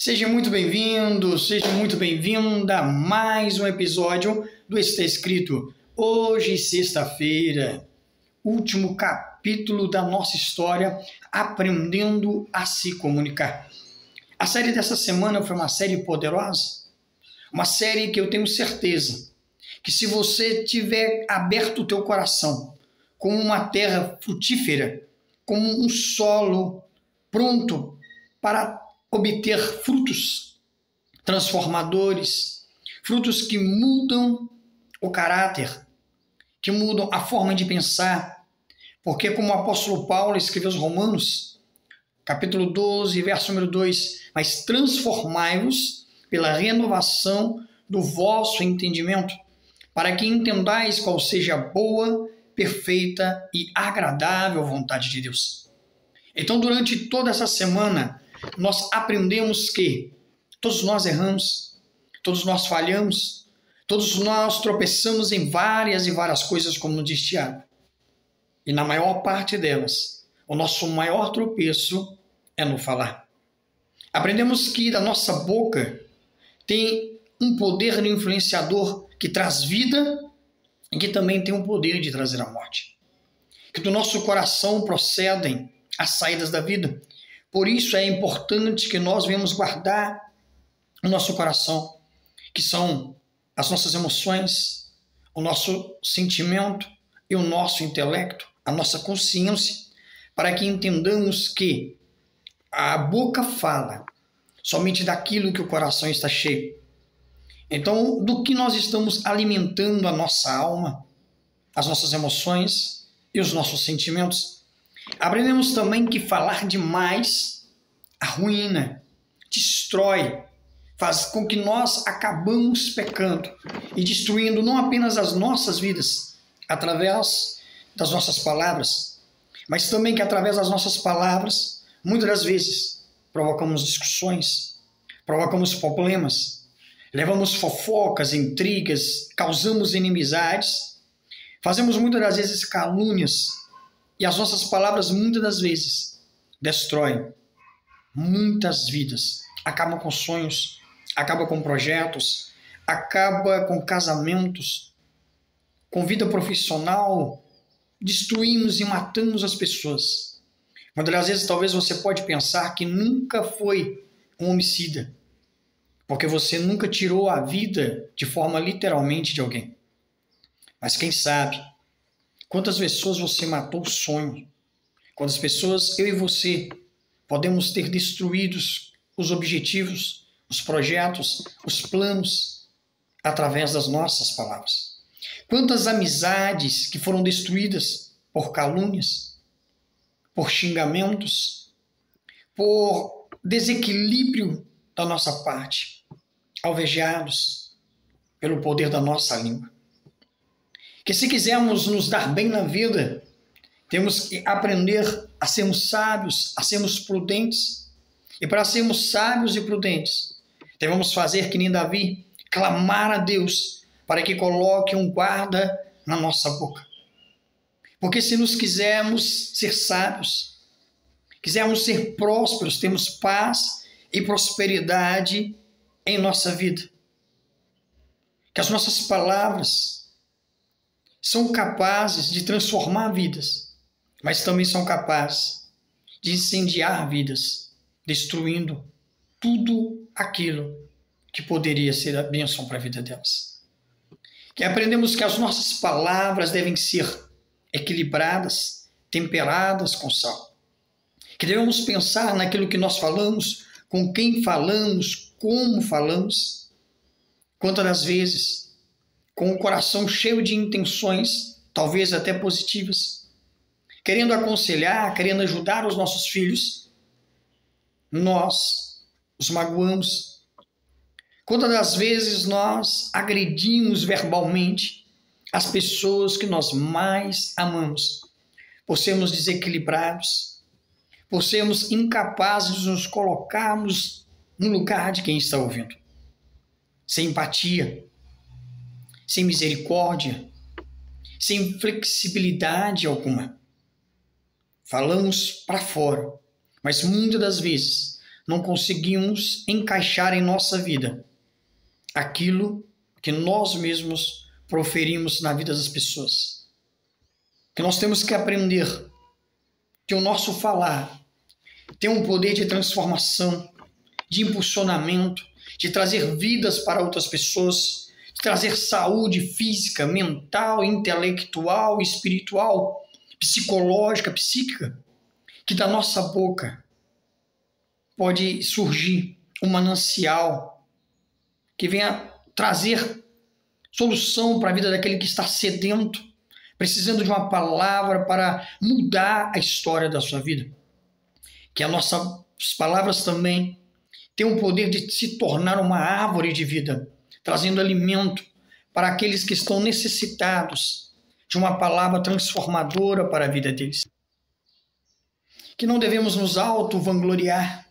Seja muito bem-vindo, seja muito bem-vinda a mais um episódio do Está Escrito. Hoje, sexta-feira, último capítulo da nossa história, Aprendendo a se Comunicar. A série dessa semana foi uma série poderosa, uma série que eu tenho certeza que se você tiver aberto o teu coração como uma terra frutífera, como um solo pronto para obter frutos transformadores, frutos que mudam o caráter, que mudam a forma de pensar, porque como o apóstolo Paulo escreveu aos Romanos, capítulo 12, verso número 2, mas transformai-vos pela renovação do vosso entendimento, para que entendais qual seja a boa, perfeita e agradável vontade de Deus. Então, durante toda essa semana, nós aprendemos que todos nós erramos, todos nós falhamos, todos nós tropeçamos em várias e várias coisas, como diz Tiago. E na maior parte delas, o nosso maior tropeço é no falar. Aprendemos que da nossa boca tem um poder influenciador que traz vida e que também tem o poder de trazer a morte. Que do nosso coração procedem as saídas da vida. Por isso é importante que nós venhamos guardar o nosso coração, que são as nossas emoções, o nosso sentimento e o nosso intelecto, a nossa consciência, para que entendamos que a boca fala somente daquilo que o coração está cheio. Então, do que nós estamos alimentando a nossa alma, as nossas emoções e os nossos sentimentos. Aprendemos também que falar demais arruína, destrói, faz com que nós acabamos pecando e destruindo não apenas as nossas vidas através das nossas palavras, mas também que através das nossas palavras, muitas das vezes, provocamos discussões, provocamos problemas, levamos fofocas, intrigas, causamos inimizades, fazemos muitas das vezes calúnias, e as nossas palavras, muitas das vezes, destroem muitas vidas. Acabam com sonhos, acabam com projetos, acabam com casamentos, com vida profissional. Destruímos e matamos as pessoas. Muitas das vezes, talvez você pode pensar que nunca foi um homicida, porque você nunca tirou a vida de forma literalmente de alguém. Mas quem sabe quantas pessoas você matou o sonho? Quantas pessoas, eu e você, podemos ter destruídos os objetivos, os projetos, os planos, através das nossas palavras? Quantas amizades que foram destruídas por calúnias, por xingamentos, por desequilíbrio da nossa parte, alvejados pelo poder da nossa língua. Que se quisermos nos dar bem na vida, temos que aprender a sermos sábios, a sermos prudentes. E para sermos sábios e prudentes, devemos fazer que nem Davi, clamar a Deus para que coloque um guarda na nossa boca. Porque se nos quisermos ser sábios, quisermos ser prósperos, temos paz e prosperidade em nossa vida. Que as nossas palavras são capazes de transformar vidas, mas também são capazes de incendiar vidas, destruindo tudo aquilo que poderia ser a bênção para a vida delas. Que aprendemos que as nossas palavras devem ser equilibradas, temperadas com sal. Que devemos pensar naquilo que nós falamos, com quem falamos, como falamos. Quantas das vezes, com o coração cheio de intenções, talvez até positivas, querendo aconselhar, querendo ajudar os nossos filhos, nós os magoamos. Quantas das vezes nós agredimos verbalmente as pessoas que nós mais amamos, por sermos desequilibrados, por sermos incapazes de nos colocarmos no lugar de quem está ouvindo, sem empatia, sem misericórdia, sem flexibilidade alguma. Falamos para fora, mas muitas das vezes não conseguimos encaixar em nossa vida aquilo que nós mesmos proferimos na vida das pessoas. Que nós temos que aprender que o nosso falar tem um poder de transformação, de impulsionamento, de trazer vidas para outras pessoas, de trazer saúde física, mental, intelectual, espiritual, psicológica, psíquica, que da nossa boca pode surgir um manancial que venha trazer solução para a vida daquele que está sedento, precisando de uma palavra para mudar a história da sua vida. Que as nossas palavras também tenham o poder de se tornar uma árvore de vida, trazendo alimento para aqueles que estão necessitados de uma palavra transformadora para a vida deles. Que não devemos nos auto-vangloriar,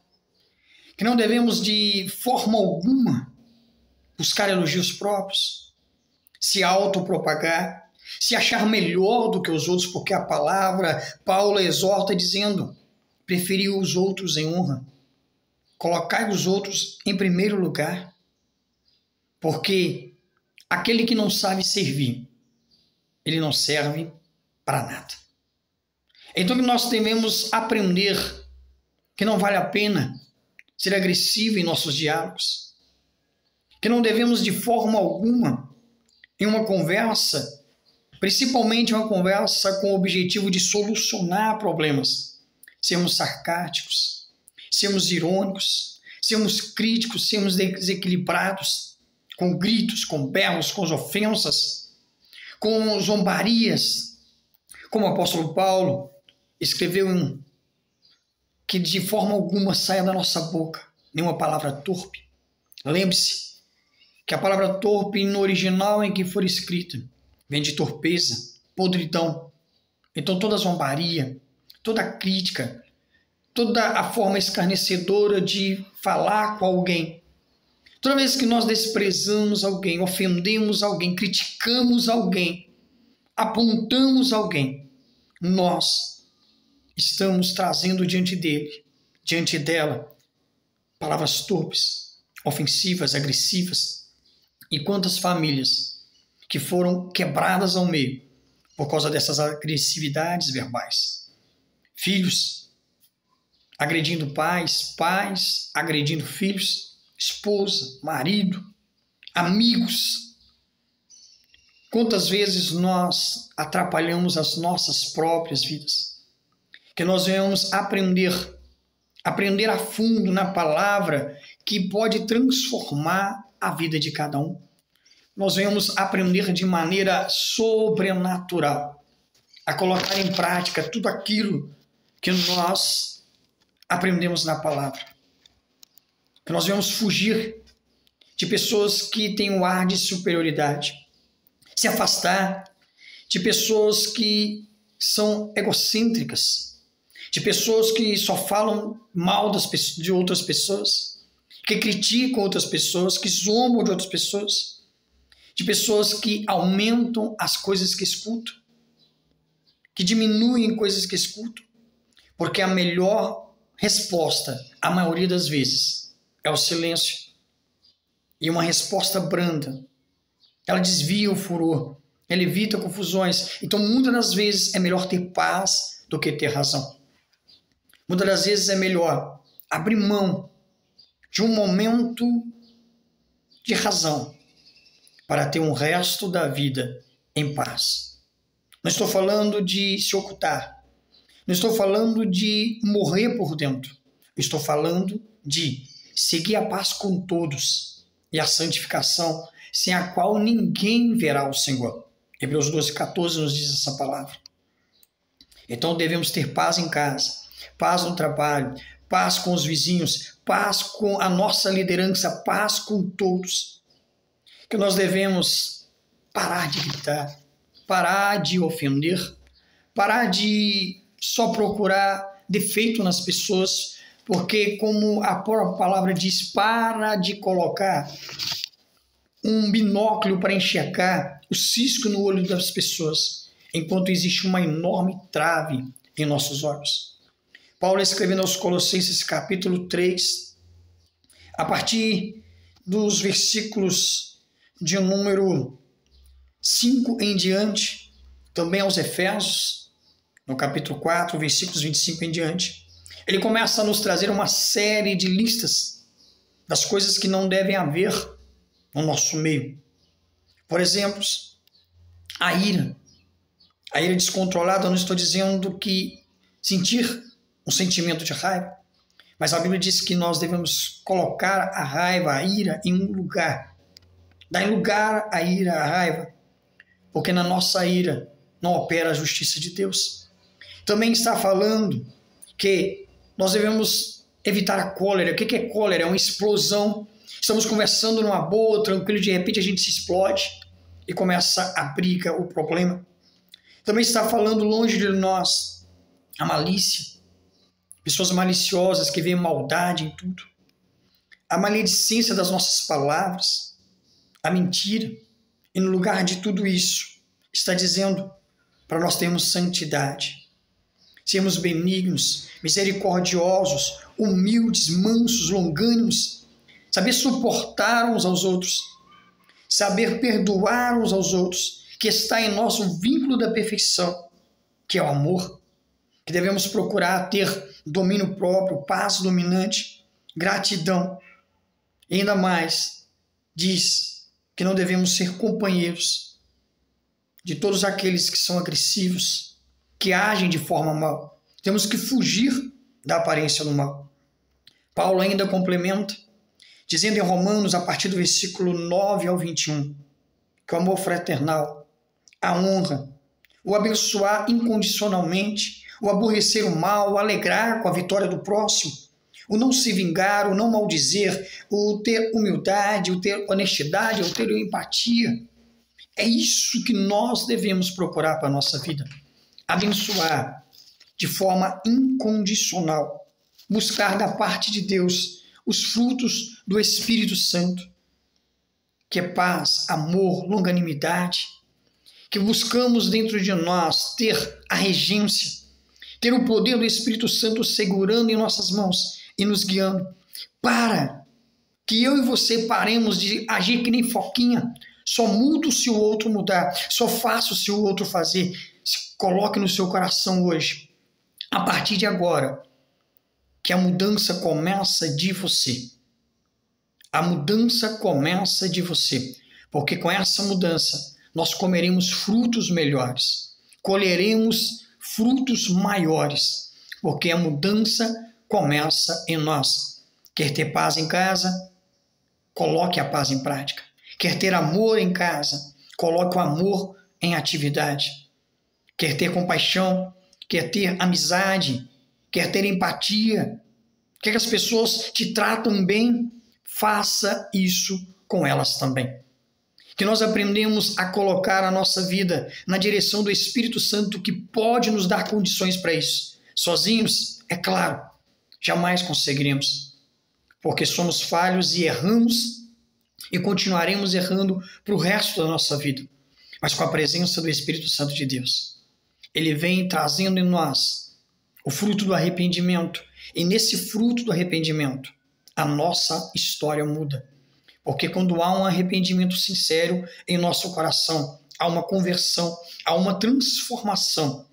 que não devemos de forma alguma buscar elogios próprios, se autopropagar, se achar melhor do que os outros, porque a palavra, Paulo exorta dizendo, preferir os outros em honra, colocar os outros em primeiro lugar, porque aquele que não sabe servir, ele não serve para nada. Então nós devemos aprender que não vale a pena ser agressivo em nossos diálogos, que não devemos de forma alguma, em uma conversa, principalmente uma conversa com o objetivo de solucionar problemas, sermos sarcásticos, sermos irônicos, sermos críticos, sermos desequilibrados, com gritos, com berros, com ofensas, com zombarias, como o apóstolo Paulo escreveu que de forma alguma saia da nossa boca nenhuma palavra torpe. Lembre-se que a palavra torpe no original em que for escrita vem de torpeza, podridão. Então toda zombaria, toda crítica, toda a forma escarnecedora de falar com alguém, toda vez que nós desprezamos alguém, ofendemos alguém, criticamos alguém, apontamos alguém, nós estamos trazendo diante dele, diante dela, palavras torpes, ofensivas, agressivas. E quantas famílias que foram quebradas ao meio por causa dessas agressividades verbais. Filhos agredindo pais, pais agredindo filhos, esposa, marido, amigos. Quantas vezes nós atrapalhamos as nossas próprias vidas? Que nós venhamos aprender a fundo na palavra que pode transformar a vida de cada um. Nós venhamos aprender de maneira sobrenatural a colocar em prática tudo aquilo que nós aprendemos na palavra. Que nós venhamos fugir de pessoas que têm um ar de superioridade, se afastar de pessoas que são egocêntricas, de pessoas que só falam mal de outras pessoas, que criticam outras pessoas, que zombam de outras pessoas, de pessoas que aumentam as coisas que escutam, que diminuem coisas que escutam, porque a melhor resposta, a maioria das vezes, é o silêncio. E uma resposta branda, ela desvia o furor, ela evita confusões. Então, muitas das vezes, é melhor ter paz do que ter razão. Muitas das vezes é melhor abrir mão de um momento de razão para ter um resto da vida em paz. Não estou falando de se ocultar. Não estou falando de morrer por dentro. Estou falando de seguir a paz com todos e a santificação, sem a qual ninguém verá o Senhor. Hebreus 12:14 nos diz essa palavra. Então devemos ter paz em casa, paz no trabalho, paz com os vizinhos, paz com a nossa liderança, paz com todos. Que nós devemos parar de gritar, parar de ofender, parar de só procurar defeito nas pessoas, porque, como a própria palavra diz, para de colocar um binóculo para enxergar o cisco no olho das pessoas, enquanto existe uma enorme trave em nossos olhos. Paulo, escrevendo aos Colossenses capítulo 3, a partir dos versículos de número 5 em diante, também aos Efésios, no capítulo 4, versículos 25 em diante, ele começa a nos trazer uma série de listas das coisas que não devem haver no nosso meio. Por exemplo, a ira. A ira descontrolada, não estou dizendo que sentir um sentimento de raiva, mas a Bíblia diz que nós devemos colocar a raiva, a ira, em um lugar. Dar lugar à ira, à raiva, porque na nossa ira não opera a justiça de Deus. Também está falando que nós devemos evitar a cólera. O que é cólera? É uma explosão. Estamos conversando numa boa, tranquilo, de repente a gente se explode e começa a briga, o problema. Também está falando longe de nós a malícia. Pessoas maliciosas que veem maldade em tudo. A maledicência das nossas palavras. A mentira. E no lugar de tudo isso, está dizendo para nós termos santidade. Sermos benignos, misericordiosos, humildes, mansos, longânimos. Saber suportar uns aos outros. Saber perdoar uns aos outros. Que está em nós o vínculo da perfeição, que é o amor. Que devemos procurar ter domínio próprio, paz dominante, gratidão. E ainda mais, diz que não devemos ser companheiros de todos aqueles que são agressivos, que agem de forma mal. Temos que fugir da aparência do mal. Paulo ainda complementa, dizendo em Romanos, a partir do versículo 9 ao 21, que o amor fraternal, a honra, o abençoar incondicionalmente, o aborrecer o mal, o alegrar com a vitória do próximo, o não se vingar, o não maldizer, o ter humildade, o ter honestidade, o ter empatia. É isso que nós devemos procurar para a nossa vida. Abençoar de forma incondicional. Buscar da parte de Deus os frutos do Espírito Santo, que é paz, amor, longanimidade, que buscamos dentro de nós ter a regência, ter o poder do Espírito Santo segurando em nossas mãos e nos guiando, para que eu e você paremos de agir que nem foquinha, só mudo se o outro mudar, só faço se o outro fazer. Se coloque no seu coração hoje, a partir de agora, que a mudança começa de você. A mudança começa de você, porque com essa mudança nós comeremos frutos melhores, colheremos frutos maiores, porque a mudança começa em nós. Quer ter paz em casa? Coloque a paz em prática. Quer ter amor em casa? Coloque o amor em atividade. Quer ter compaixão? Quer ter amizade? Quer ter empatia? Quer que as pessoas te tratam bem? Faça isso com elas também. Que nós aprendemos a colocar a nossa vida na direção do Espírito Santo, que pode nos dar condições para isso. Sozinhos, é claro, jamais conseguiremos, porque somos falhos e erramos e continuaremos errando para o resto da nossa vida. Mas com a presença do Espírito Santo de Deus, ele vem trazendo em nós o fruto do arrependimento, e nesse fruto do arrependimento, a nossa história muda. Porque quando há um arrependimento sincero em nosso coração, há uma conversão, há uma transformação.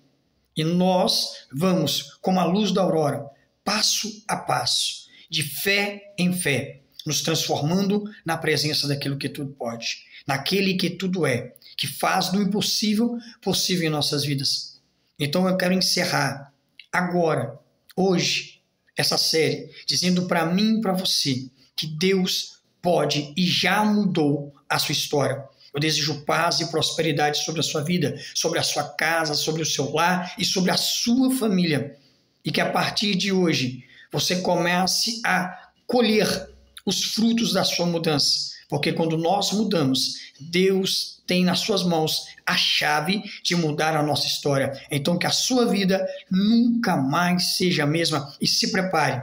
E nós vamos, como a luz da aurora, passo a passo, de fé em fé, nos transformando na presença daquilo que tudo pode, naquele que tudo é, que faz do impossível possível em nossas vidas. Então eu quero encerrar agora, hoje, essa série, dizendo para mim e para você que Deus pode e já mudou a sua história. Eu desejo paz e prosperidade sobre a sua vida, sobre a sua casa, sobre o seu lar e sobre a sua família. E que a partir de hoje você comece a colher os frutos da sua mudança. Porque quando nós mudamos, Deus tem nas suas mãos a chave de mudar a nossa história. Então que a sua vida nunca mais seja a mesma. E se prepare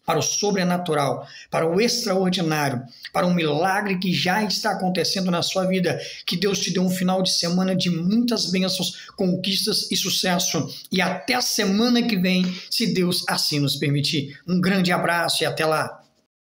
para o sobrenatural, para o extraordinário, para um milagre que já está acontecendo na sua vida. Que Deus te dê um final de semana de muitas bênçãos, conquistas e sucesso. E até a semana que vem, se Deus assim nos permitir. Um grande abraço e até lá.